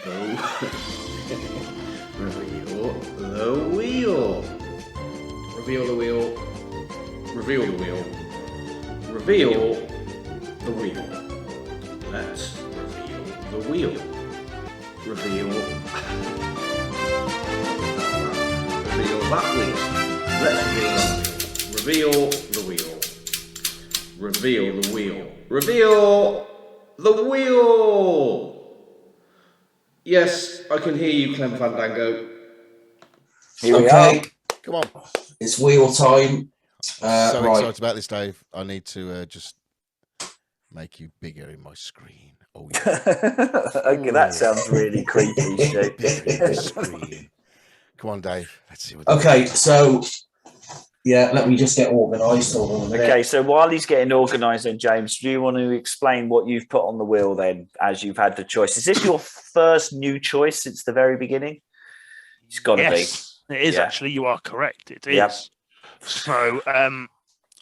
Reveal the wheel. Reveal the wheel. Reveal the wheel. Reveal the wheel. Let's reveal the wheel. Reveal. Reveal that wheel. Let's reveal the wheel. Reveal the wheel. Reveal the wheel. Yes, I can hear you, Clem Fandango. Here we are. Come on. It's wheel time. So right. excited about this, Dave. I need to just make you bigger in my screen. Oh, yeah. Okay, that sounds really creepy, Stu. Come on, Dave. Let's see what. Okay, so yeah, let me just get organised. Okay, so while he's getting organised, then James, do you want to explain what you've put on the wheel then, as you've had the choice? Is this your first new choice since the very beginning? It's got to be. It is actually. You are correct. It is. Yep. So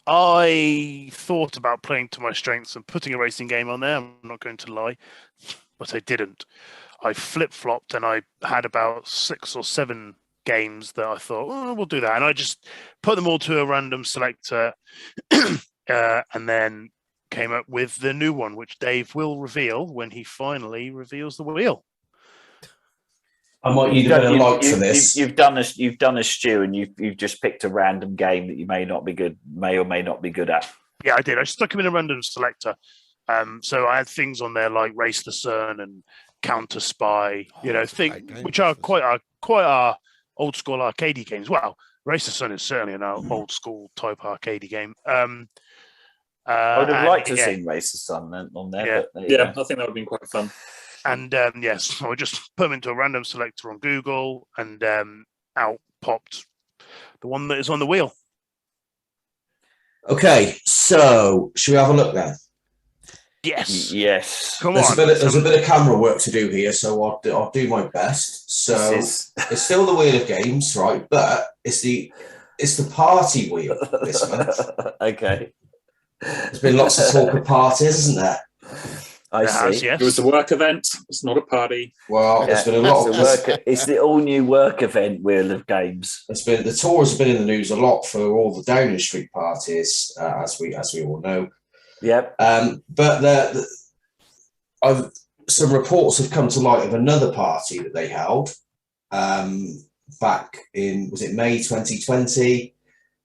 I thought about playing to my strengths and putting a racing game on there. I'm not going to lie, but I didn't. I flip-flopped and I had about 6 or 7 games that I thought, oh, we'll do that. And I just put them all to a random selector and then came up with the new one, which Dave will reveal when he finally reveals the wheel. I might need a bit of light for this. You've done a Stu, and you've just picked a random game that you may or may not be good at. Yeah, I did. I stuck them in a random selector. So I had things on there like Race the Sun and Counter Spy, which are quite our old school arcadey games. Well, Race the Sun is certainly an old school type arcadey game. I would have liked to see Race the Sun on there. Yeah, I think that would have been quite fun. And yes, I just put them into a random selector on Google, and out popped the one that is on the wheel. Okay, so should we have a look then? Yes. Come on. There's a bit of camera work to do here, so I'll do my best. So it's still the wheel of games, right? But it's the party wheel this month. Okay. There's been lots of talk of parties, isn't there? I see. It was a work event. It's not a party. Well, there's been a lot of it's the all-new work event wheel of games. The tours have been in the news a lot for all the Downing Street parties, as we all know. Yep. But some reports have come to light of another party that they held back in, was it May 2020,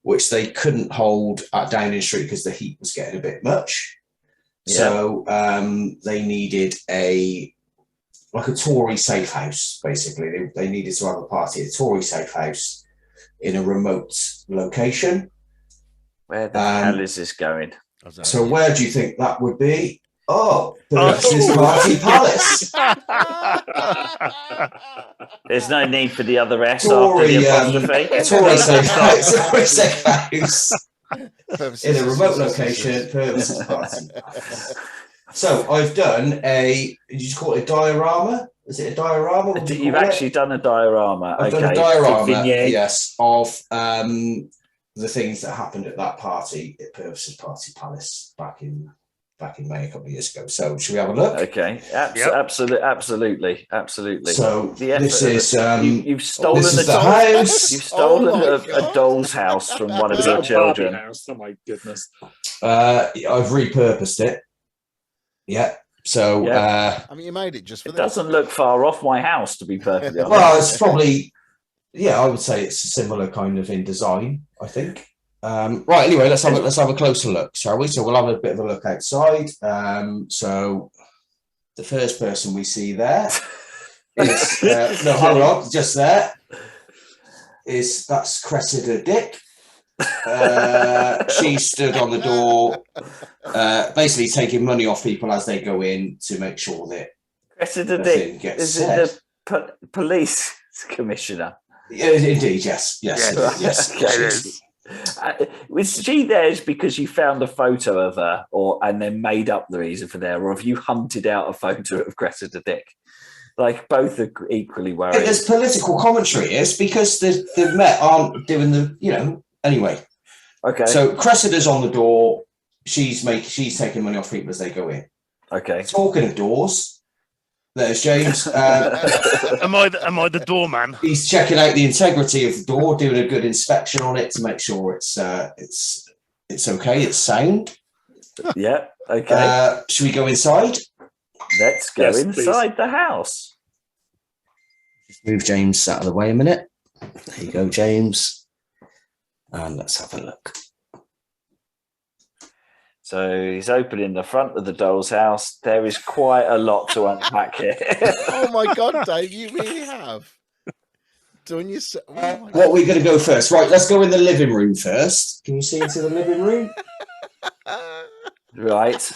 which they couldn't hold at Downing Street because the heat was getting a bit much. Yep. So they needed a Tory safe house, basically. They needed to have a party at a Tory safe house in a remote location. Where the hell is this going? So where do you think that would be? Oh, Purvis's Party Palace. There's no need for the other S Tory, after the apostrophe. Tory safe house. In a remote location, Purvis's Party Palace. So I've done did you call it a diorama? Is it a diorama? You've actually done a diorama. I've done a diorama, yes, of the things that happened at that party at Purvis's Party Palace back in May a couple of years ago. So should we have a look? Okay, absolutely. So this is you've stolen the house. You've stolen a doll's house from one of your children. House. Oh my goodness! I've repurposed it. Yeah. So I mean, you made it just for it. Doesn't look far off my house, to be perfectly honest. Well, it's probably. Yeah, I would say it's similar kind of in design, I think. Right, anyway, let's have a closer look, shall we? So we'll have a bit of a look outside. So the first person we see there is no, hold on, just there that's Cressida Dick. She stood on the door, basically taking money off people as they go in to make sure that Cressida Dick is it the police commissioner? Yeah, indeed, yes. Okay. It is. Was she there because you found a photo of her, and then made up the reason for there, or have you hunted out a photo of Cressida Dick? Like both are equally worried. There's political commentary. It's because the Met aren't doing the anyway. Okay. So Cressida's on the door. She's taking money off people as they go in. Okay. Talking of doors, There's James. Am I the doorman? He's checking out the integrity of the door, doing a good inspection on it to make sure it's okay, it's sound. Yeah. Okay. Should we go inside? Let's go Yes, inside the house. Just move James out of the way a minute. There you go, James. And let's have a look. So he's opening the front of the doll's house. There is quite a lot to unpack here. Oh my God, Dave, you really have. Doing your. What are we going to go first? Right, let's go in the living room first. Can you see into the living room? Right.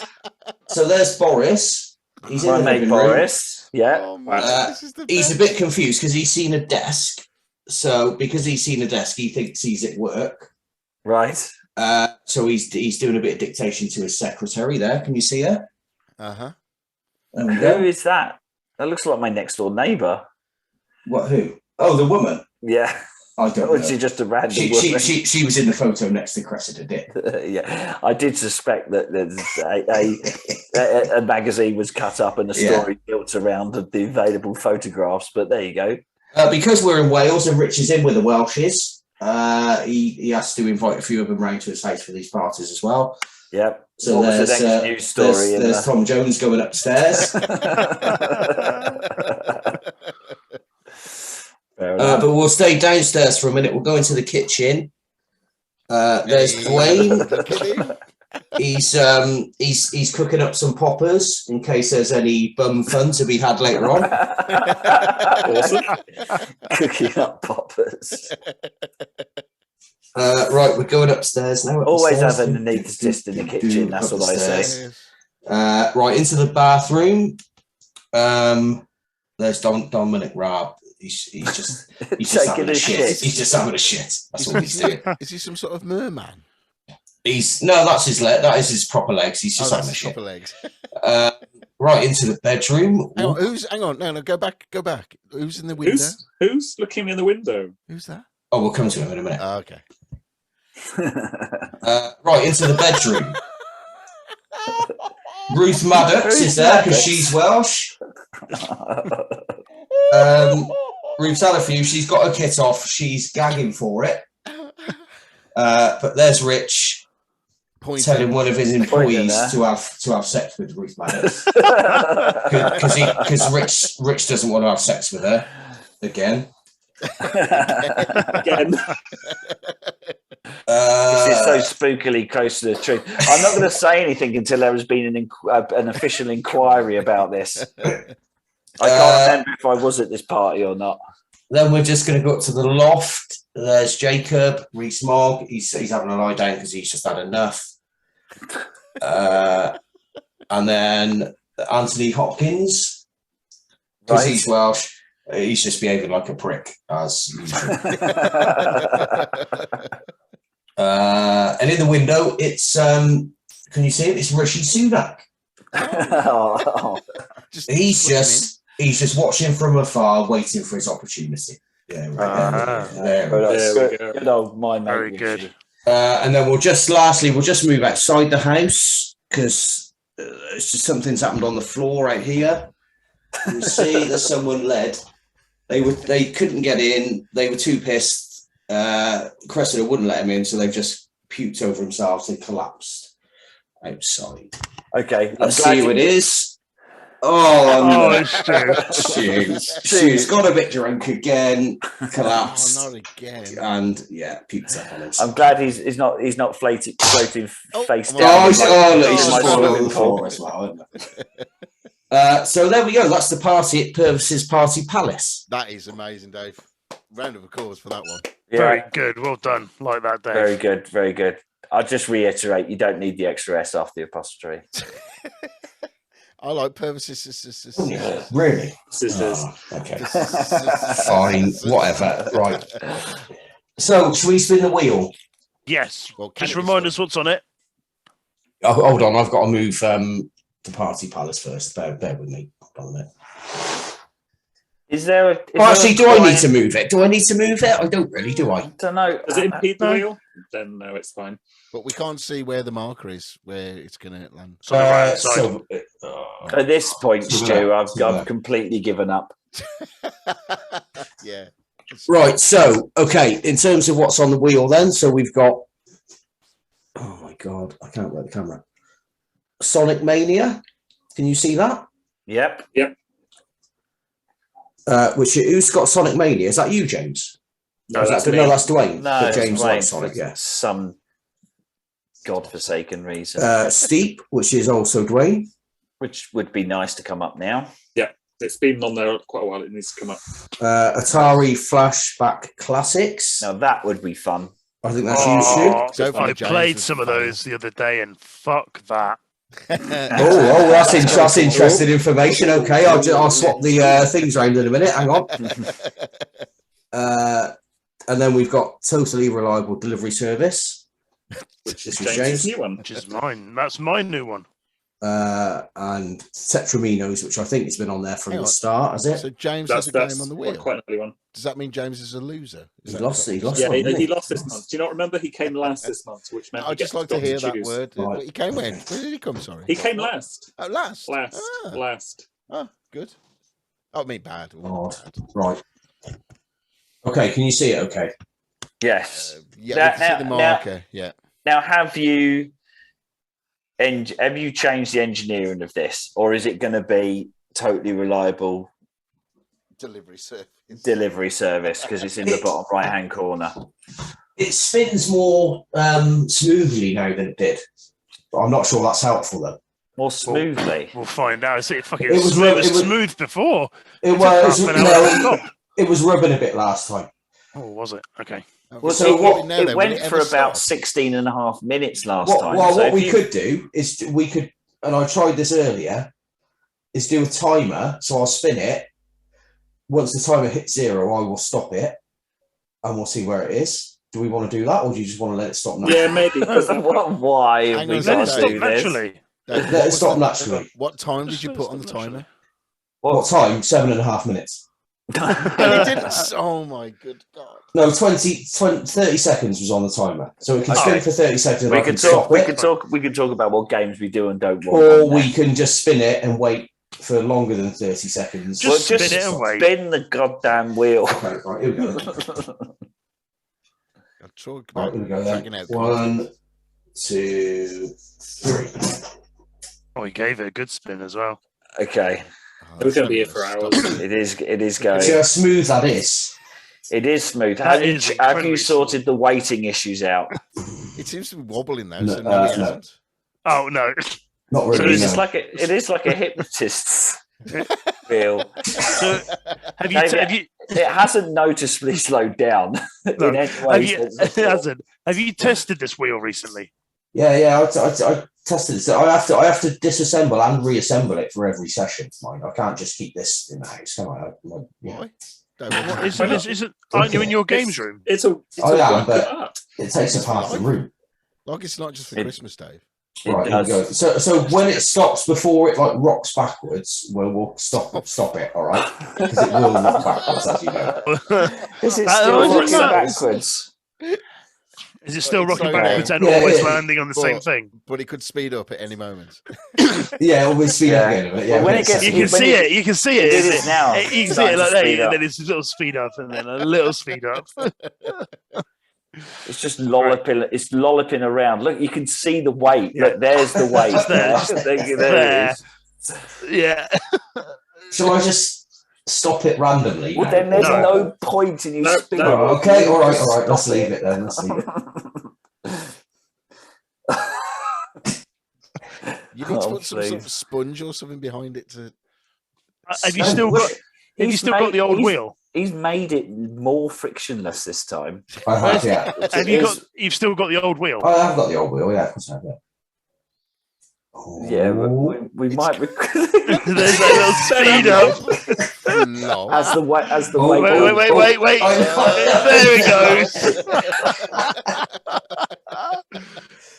So there's Boris. He's in My the mate living room. Boris. Yeah. Oh my God, this is the He's a best. bit confused because he's seen a desk. So because he's seen a desk, he thinks he's at work. Right. So he's doing a bit of dictation to his secretary there. Can you see her? Uh-huh. There we Who go. is that? That looks like my next door neighbour. What? Who? Oh, the woman. Yeah. I don't Or know. is she just a random She woman? she was in the photo next to Cressida Dick. Yeah, I did suspect that there's a magazine was cut up and a Yeah. story built around the available photographs. But there you go. Because we're in Wales and Rich is in with the Welshes, he has to invite a few of them round to his house for these parties as well. Yep. So What was the there's, next news story? there's Tom Jones going upstairs. Fair enough. But we'll stay downstairs for a minute. We'll go into the kitchen. There's Duane. He's cooking up some poppers in case there's any bum fun to be had later on. Awesome. Cooking up poppers. Right, we're going upstairs now. Always Upstairs. have an anaesthetist in the kitchen. That's what I say. Right, into the bathroom. There's Dominic Raab. He's just Taking having a a shit. shit. He's just having a shit. That's what he's doing. Is he some sort of merman? That's his leg. That is his proper legs. He's just having a that's shit. proper legs. Right into the bedroom. Hang on, no, go back. Who's in the window? Who's looking in the window? Who's that? Oh, we'll come to him in a minute. Oh, okay. Right into the bedroom. Ruth Maddox is there because she's Welsh. Ruth's had a few. She's got her kit off. She's gagging for it. But there's Rich telling one of his employees to have sex with Ruth Maddox because Rich doesn't want to have sex with her again. Again. This is so spookily close to the truth. I'm not going to say anything until there has been an official inquiry about this. I can't remember if I was at this party or not. Then we're just going to go up to the loft. There's Jacob Rees-Mogg. He's having a lie down because he's just had enough. And then Anthony Hopkins, because he's Welsh. He's just behaving like a prick, as usual. And in the window, it's can you see it? It's Rishi Sunak. He's just watching from afar, waiting for his opportunity. Yeah, right there. There we go. Good old my mate. Very Richie. good. And then we'll just move outside the house because it's just something's happened on the floor out here. You see that someone led. They couldn't get in. They were too pissed. Cressida wouldn't let him in, so they've just puked over themselves and collapsed outside. Okay, Let's see who it is. Oh, it's Stu. Stu's got a bit drunk again, collapsed, Oh, not again. and yeah, puked up on himself. I'm glad he's not floating face Oh, down. Look, he's in just my fallen on swimming the floor pool. as well, isn't it? So there we go. That's the party at Purvis's Party Palace. That is amazing, Dave. Round of applause for that one. Very Yeah, good. Well done. Like that, Dave. very good, very good. I'll just reiterate: you don't need the extra S after the apostrophe. I like Purvis's. Really? Sisters. Oh, okay. Fine. Whatever. Right. So, should we spin the wheel? Yes. Well, Just can it be remind us what's on it. Oh, hold on. I've got to move the Party Palace first. Bear with me. Hold on a minute. Is there a? Actually, do I need to move it? Do I need to move it? I don't really, do I? I don't know. Does it impede the wheel? then no, it's fine. But we can't see where the marker is, where it's going to land. It's on the right hand side. At this point, So Stu, there, I've, so I've there. completely given up. Yeah. Right, so, okay, in terms of what's on the wheel then, so we've got, oh my God, I can't read the camera. Sonic Mania, can you see that? Yep. Who's got Sonic Mania? Is that you, James? No, Or is that's that, me. no, that's Duane. No, but it's James Duane likes Sonic, for yeah. some godforsaken reason, Steep, which is also Duane. which would be nice to come up now. It's been on there quite a while. It needs to come up. Atari Flashback Classics. Now that would be fun. I think that's you, Stu. So far, I James played was some of fine. those the other day, and fuck that. Oh, that's interesting information. Okay, I'll swap the things around in a minute. Hang on. And then we've got Totally Reliable Delivery Service, Which is This is James's James. new one. Which is mine. That's my new one. and Tetraminos, which I think has been on there from Hang the on. start, has it? So James That's has a game on the wheel. quite an early one. Does that mean James is a loser? Is He that lost. He lost. Yeah, one, he didn't lost this month. Do you not remember? He came last this month, which meant I'd just like to hear that word. Right. But he came when? Where did he come? Sorry. He came last. Oh, last. Ah. Last. Oh, good. I mean, bad. Odd. Right. Okay, can you see it? Okay. Yes. Yeah, Now- we can see the now- marker. Yeah. Now, have you changed the engineering of this, or is it going to be totally reliable Delivery service. delivery service because it's in the bottom right hand corner? It spins more smoothly now than it did, but I'm not sure that's helpful though. More smoothly. We'll find out. It's fucking It was smooth, ru- it was- smooth before. It Took half was. an hour to stop. It was rubbing a bit last time. Oh, was it? Okay. Well, So it, what- it went for about 16 and a half minutes last time. Well, So what if we you- could do is we could, and I tried this earlier, is do a timer. So I'll spin it. Once the timer hits 0, I will stop it, and we'll see where it is. Do we want to do that, or do you just want to let it stop now? Yeah, maybe. Why have Hang we on a Let got it second. to stop do this? naturally. Dave, Let it stop naturally. What time did you Just put on the stop naturally. timer? What time? 7.5 minutes. And it didn't. Oh my good God. No, 20, 30 seconds was on the timer. So we can Oh. spin for 30 seconds and We I can could talk. stop We it. could talk. We could talk about what games we do and don't want. Or on we there. can just spin it and wait for longer than 30 seconds. Just Well, spin it and wait. Spin the goddamn wheel. Okay, right, here we go. I'll talk Right, about here we go dragging then. out 1, 2, 3. Oh, he gave it a good spin as well. Okay, Oh, We're going to be here that's for not hours. gonna stop. it is. It is See going. how smooth that is? It is smooth. That Have you, is have incredibly you sorted the waiting issues out? It seems to be wobbling though, No, so no, it no. hasn't. Oh no. Not So really. is It's no. like it is like a hypnotist's wheel. So have you? David, Have you? It hasn't noticeably slowed down No. in any Have way. you? It hasn't. Have you tested this wheel recently? Yeah, I tested it. So I have to disassemble and reassemble it for every session. Mine. I can't just keep this in the house, can I? Yeah. Why? David, What is it? Aren't you in your games room? It's a Oh, yeah, work but- of art. It takes up half the room. like it's not just for It- Christmas, Dave. It Right, here we go. does. So when it stops before it like rocks backwards, we'll stop it, all right? Because it will rock backwards, as you know. Is it Oh, still is it rocking not? backwards? Is it still It's rocking like- backwards and Yeah, always yeah. landing on the same But- thing? But it could speed up at any moment. Yeah, we'll speed up Yeah. again. But yeah, Well, when but it gets- You it's- can when see it- it. You can see it it. is isn't now. You can see Starting it to like that, speed and up. then it's a little speed up, and then a little speed up. It's just lolloping. It's lolloping around. Look, you can see the weight. Yeah. Look, there's the weight. It's there. There it is. Yeah. Shall I just stop it randomly? Well, now? then there's No. no point in you No, spinning. no. Oh, okay, all right. Let's Stop leave it then. Let's leave it. You need to Oh, put some sort please. of sponge or something behind it to. Have you still got? Have you still got the old wheel? He's made it more frictionless this time. I have, yeah. Have you got? You've still got the old wheel. I have got the old wheel, yeah, of course I have, yeah. Oh. Yeah, but we might. There's that little speed up. No. as the weight. As the Oh, weight. Wait. I- There it goes.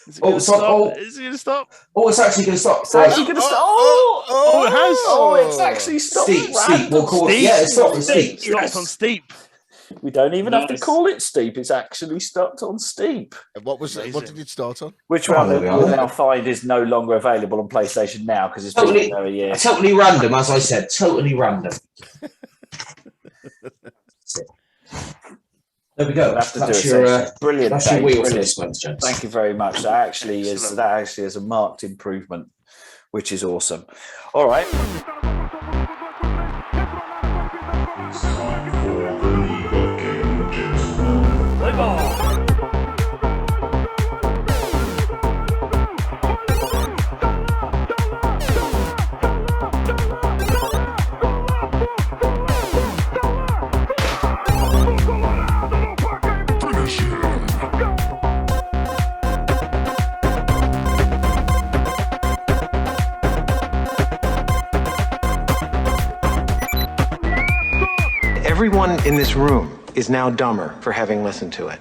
Is it Oh, gonna so- stop? oh. Is it going to stop? Oh, it's actually going to stop. It's actually going to stop. Oh, Oh, it has. oh, it's actually stopped. Steep, we'll call it. Steep. Yeah, it's stopped. It's steep. Stopped on steep. We don't even have to Nice. call it steep. It's actually stuck on steep. And what was Amazing. what did it start on? Which Oh, one there we we'll are. now find is no longer available on PlayStation Now because it's been Totally, there a year. totally random, as I said. Totally random. There we go. We'll have to do That's a your, session. Brilliant. that's your Dave, wheel for brilliant. this month, gents. Thank you very much. That actually Excellent. is a marked improvement, which is awesome. All right. Play ball. Everyone in this room is now dumber for having listened to it.